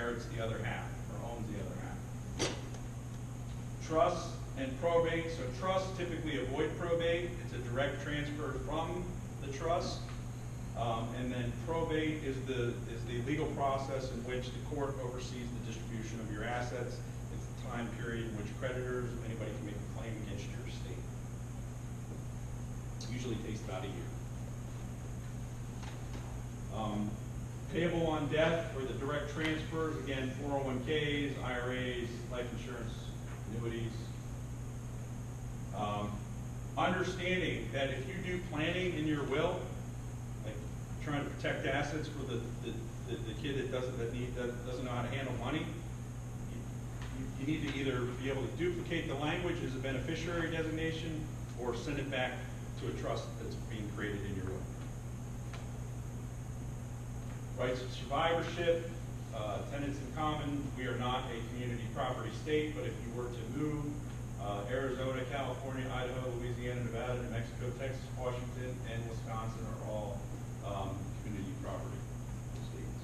inherits the other half or owns the other half. Trust and probate. So trusts typically avoid probate. It's a direct transfer from the trust. And then probate is the legal process in which the court oversees the distribution of your assets. It's the time period in which creditors, anybody can make a claim against your estate. Usually takes about a year. Payable on death or the direct transfers, again, 401ks, IRAs, life insurance, annuities. Understanding that if you do planning in your will, like trying to protect assets for the kid that doesn't know how to handle money, you need to either be able to duplicate the language as a beneficiary designation or send it back to a trust that's being created in your will. Rights of survivorship, tenants in common. We are not a community property state, but if you were to move, Arizona, California, Idaho, Louisiana, Nevada, New Mexico, Texas, Washington, and Wisconsin are all community property states.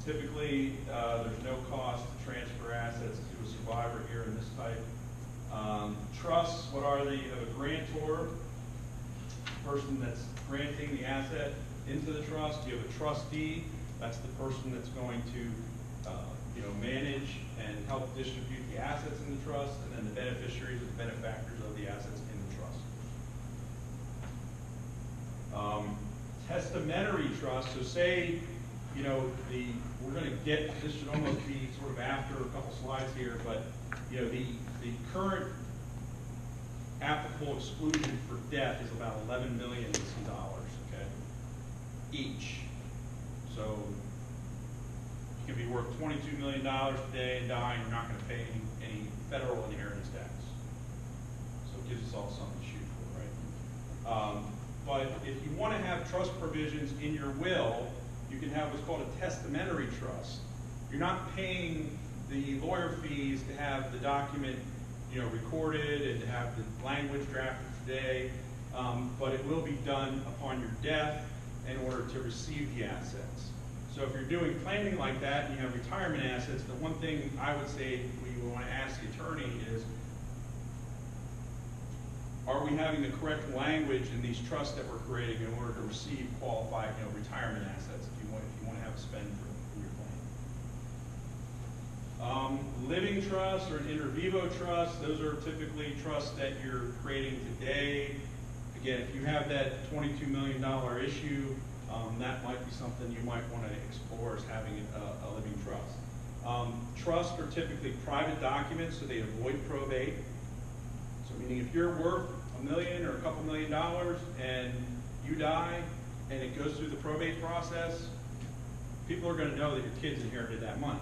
Typically, there's no cost to transfer assets to a survivor here in this type. Trusts, what are they? You have a grantor, person that's granting the asset into the trust. You have a trustee, that's the person that's going to manage and help distribute the assets in the trust, and then the beneficiaries are the benefactors of the assets in the trust. Testamentary trust, so say, we're going to get, this should almost be sort of after a couple slides here, but the current applicable exclusion for death is about $11 million and some dollars, okay, each. So you can be worth $22 million today and die, and you're not going to pay any federal inheritance tax. So it gives us all something to shoot for, right? But if you want to have trust provisions in your will, you can have what's called a testamentary trust. You're not paying the lawyer fees to have the document recorded and to have the language drafted today, but it will be done upon your death in order to receive the assets. So if you're doing planning like that and you have retirement assets, the one thing I would say we want to ask the attorney is, are we having the correct language in these trusts that we're creating in order to receive qualified retirement assets if you want to have a spend for your plan. Living trust or an inter vivo trust, those are typically trusts that you're creating today. Again, if you have that $22 million issue, that might be something you might want to explore as having a living trust. Trusts are typically private documents, so they avoid probate. So meaning if you're worth $1 million or a couple $1 million and you die and it goes through the probate process, people are going to know that your kids inherited that money.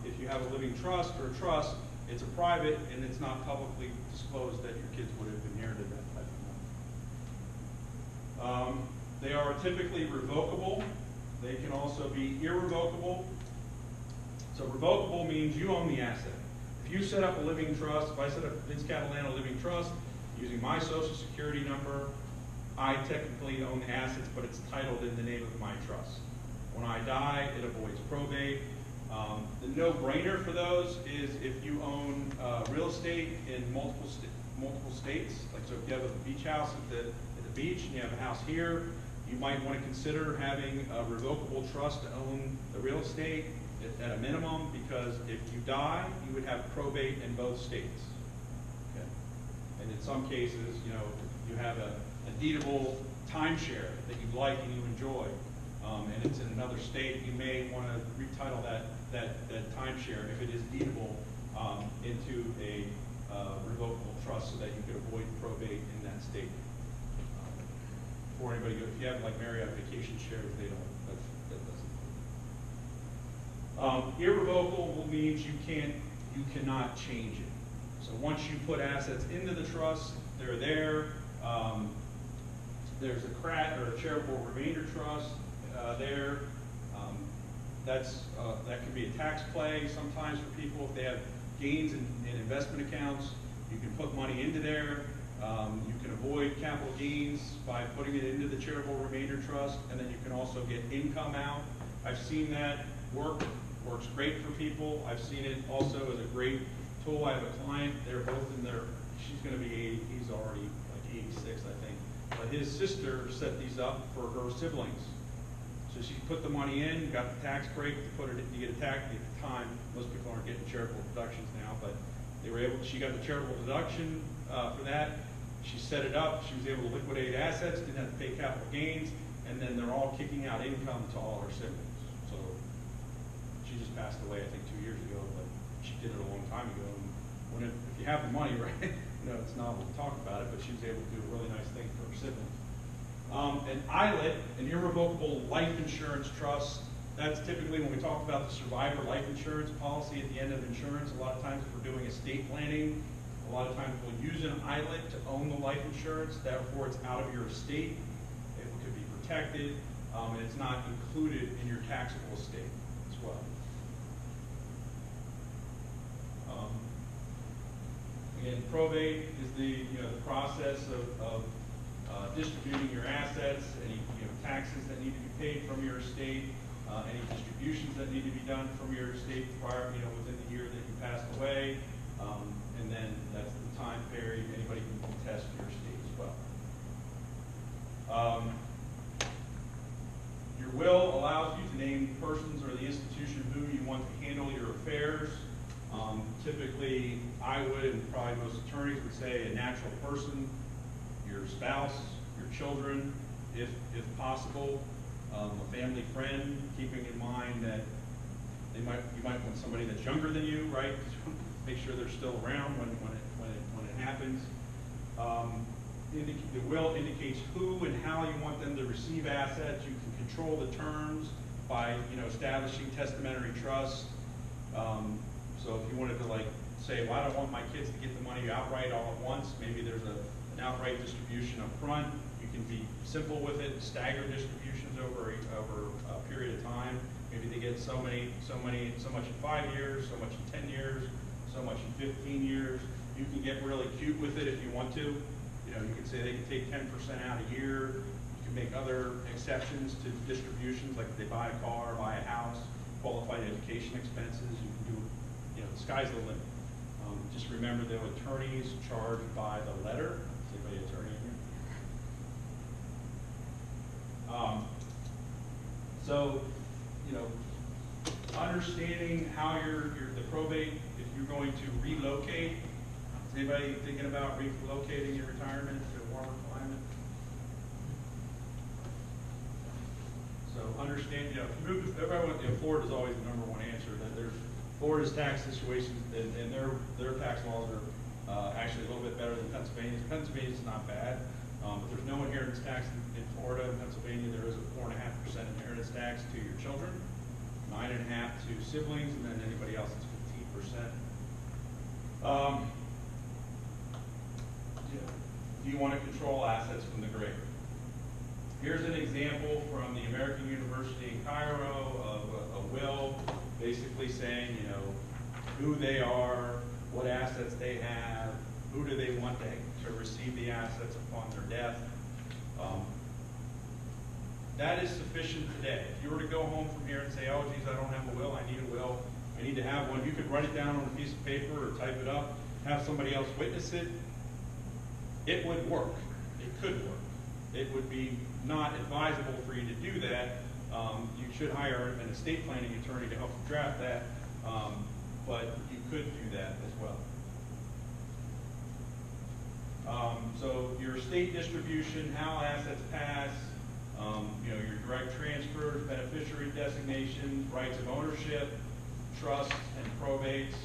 If you have a living trust or a trust, it's a private and it's not publicly disclosed that your kids would have inherited that type of money. They are typically revocable. They can also be irrevocable. So revocable means you own the asset. If you set up a living trust, if I set up Vince Catalano Living Trust using my social security number, I technically own the assets, but it's titled in the name of my trust. When I die, it avoids probate. The no-brainer for those is if you own real estate in multiple states. Like, so if you have a beach house at the beach and you have a house here, you might want to consider having a revocable trust to own the real estate at a minimum, because if you die, you would have probate in both states. Okay? And in some cases, you have a deedable timeshare that you like and you enjoy, and it's in another state, you may want to retitle that timeshare, if it is deedable, into a revocable trust so that you could avoid probate in that state. For anybody, if you have like Marriott vacation shares, they don't. That doesn't. Irrevocable means you cannot change it. So once you put assets into the trust, they're there. There's a CRAT or a charitable remainder trust there. That can be a tax play sometimes for people if they have gains in investment accounts. You can put money into there. You can avoid capital gains by putting it into the charitable remainder trust, and then you can also get income out I've seen that works great for people. I've seen it also as a great tool. I have a client, they're both in their, she's gonna be 80, he's already like 86, I think. But his sister set these up for her siblings. So she put the money in, got the tax break, you get a tax, at the time, most people aren't getting charitable deductions now, but they were able, she got the charitable deduction for that. She set it up, she was able to liquidate assets, didn't have to pay capital gains, and then they're all kicking out income to all her siblings. So she just passed away, I think, 2 years ago, but she did it a long time ago. And if you have the money, right, you know, it's novel to talk about it, but she was able to do a really nice thing for her siblings. An ILIT, an irrevocable life insurance trust, that's typically when we talk about the survivor life insurance policy at the end of insurance. A lot of times if we're doing estate planning, a lot of times we'll use an ILIT to own the life insurance, therefore it's out of your estate. It could be protected, and it's not included in your taxable estate as well. Again, probate is the process of distributing your assets, any taxes that need to be paid from your estate, any distributions that need to be done from your estate prior, within the year that you passed away, and then that's the time period anybody can contest your estate as well. Your will allows you to name persons or the institution who you want to handle your affairs. Typically, I would, and probably most attorneys would say, a natural person, your spouse, your children, if possible, a family friend, keeping in mind that you might want somebody that's younger than you, right? Make sure they're still around when it happens. The will indicates who and how you want them to receive assets. You can control the terms by establishing testamentary trust. So if you wanted to say, well, I don't want my kids to get the money outright all at once, maybe there's an outright distribution up front. You can be simple with it, stagger distributions over a period of time. Maybe they get so much in 5 years, so much in 10 years, so much in 15 years. You can get really cute with it if you want to. You can say they can take 10% out a year. You can make other exceptions to distributions, like if they buy a car, buy a house, qualified education expenses. You can do, the sky's the limit. Just remember that attorneys charged by the letter. Is anybody an attorney in here? So, understanding how the probate, if you're going to relocate. Is anybody thinking about relocating your retirement to a warmer climate? So understand, Florida is always the #1 answer. That Florida's tax situation and their tax laws are actually a little bit better than Pennsylvania's. Pennsylvania's not bad, but there's no inheritance tax in Florida. In Pennsylvania, there is a 4.5% inheritance tax to your children, 9.5% to siblings, and then anybody else it's 15%. Do you want to control assets from the grave? Here's an example from the American University in Cairo of a will, basically saying, who they are, what assets they have, who do they want to receive the assets upon their death. That is sufficient today. If you were to go home from here and say, oh, geez, I don't have a will, I need a will, I need to have one, you could write it down on a piece of paper or type it up, have somebody else witness it. It would work. It could work. It would be not advisable for you to do that. You should hire an estate planning attorney to help you draft that, but you could do that as well. So your estate distribution, how assets pass, your direct transfers, beneficiary designations, rights of ownership, trusts, and probates.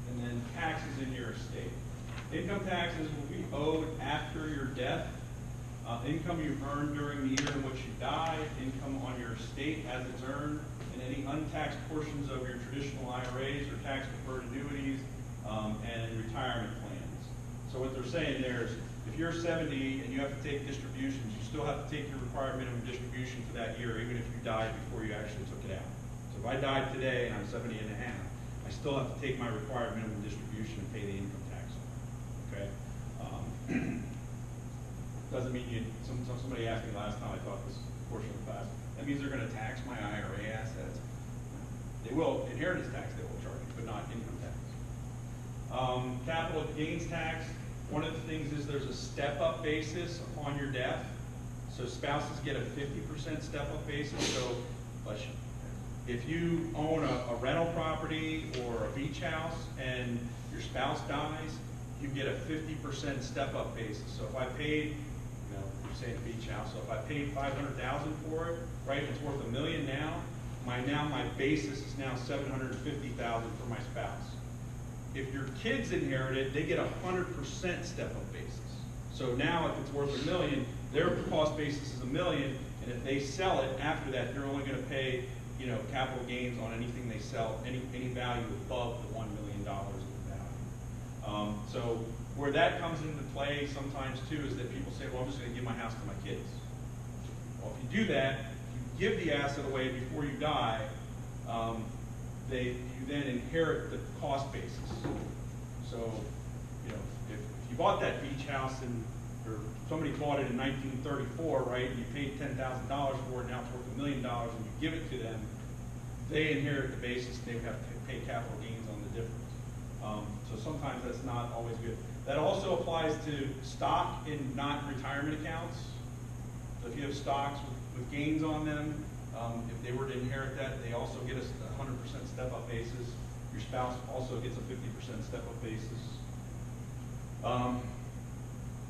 And then taxes in your estate. Income taxes will be owed after your death. Income you earned during the year in which you died, income on your estate as it's earned, and any untaxed portions of your traditional IRAs or tax-deferred annuities and retirement plans. So what they're saying there is, if you're 70 and you have to take distributions, you still have to take your required minimum distribution for that year, even if you died before you actually took it out. So if I died today and I'm 70 and a half, I still have to take my required minimum distribution and pay the income tax on it. Okay? Doesn't mean somebody asked me last time, I thought this That means they're gonna tax my IRA assets. They will, inheritance tax they will charge you, but not income tax. Capital gains tax, one of the things is there's a step-up basis upon your death. So spouses get a 50% step-up basis. So if you own a rental property or a beach house and your spouse dies, you get a 50% step-up basis. So if I paid, you're saying beach house, so if I paid $500,000 for it, right, it's worth $1 million now. My basis is now $750,000 for my spouse. If your kids inherit it, they get 100% step-up basis. So now if it's worth $1 million, their cost basis is $1 million, and if they sell it after that, they're only going to pay, capital gains on anything they sell, any value above the $1 million in value. So where that comes into play sometimes too is that people say, well, I'm just going to give my house to my kids. Well, if you do that, if you give the asset away before you die, you then inherit the cost basis. So, if you bought that beach house or somebody bought it in 1934, right, and you paid $10,000 for it, now it's worth $1 million, and you give it to them, they inherit the basis, they have to pay capital gains on the difference. So sometimes that's not always good. That also applies to stock in non-retirement accounts. So if you have stocks with gains on them, if they were to inherit that, they also get a 100% step-up basis. Your spouse also gets a 50% step-up basis.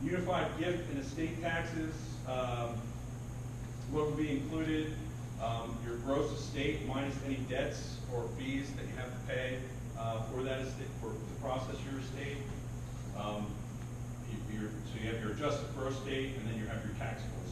Unified gift and estate taxes, what would be included? Your gross estate minus any debts or fees that you have to pay for that estate, to process your estate. So you have your adjusted gross estate, and then you have your taxable